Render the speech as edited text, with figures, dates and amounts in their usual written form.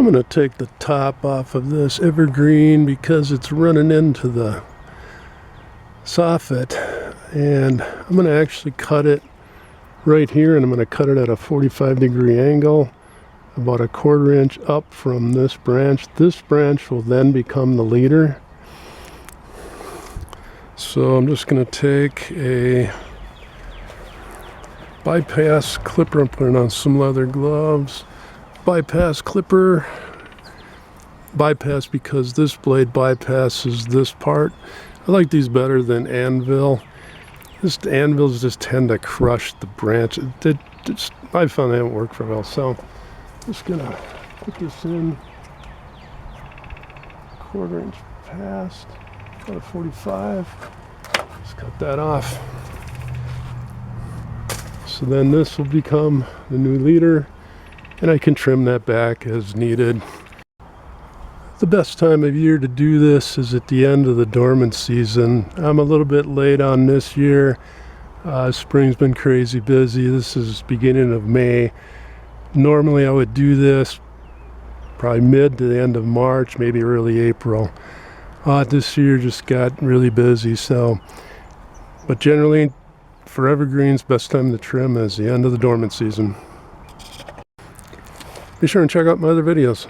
I'm going to take the top off of this Evergreen because it's running into the soffit, and I'm going to actually cut it right here, and I'm going to cut it at a 45-degree angle, about a 1/4 inch up from this branch. This branch will then become the leader. So I'm just going to take a bypass clipper. I'm putting on some leather gloves. Bypass clipper. Bypass because this blade bypasses this part. I like these better than anvil. Just anvils just tend to crush the branch. I found that didn't work very well. So I'm just gonna put this in 1/4 inch past, about a 45. Just cut that off. So then this will become the new leader, and I can trim that back as needed. The best time of year to do this is at the end of the dormant season. I'm a little bit late on this year. Spring's been crazy busy. This is beginning of May. Normally I would do this probably mid to the end of March, maybe early April. This year just got really busy, but generally for evergreens, best time to trim is the end of the dormant season. Be sure and check out my other videos.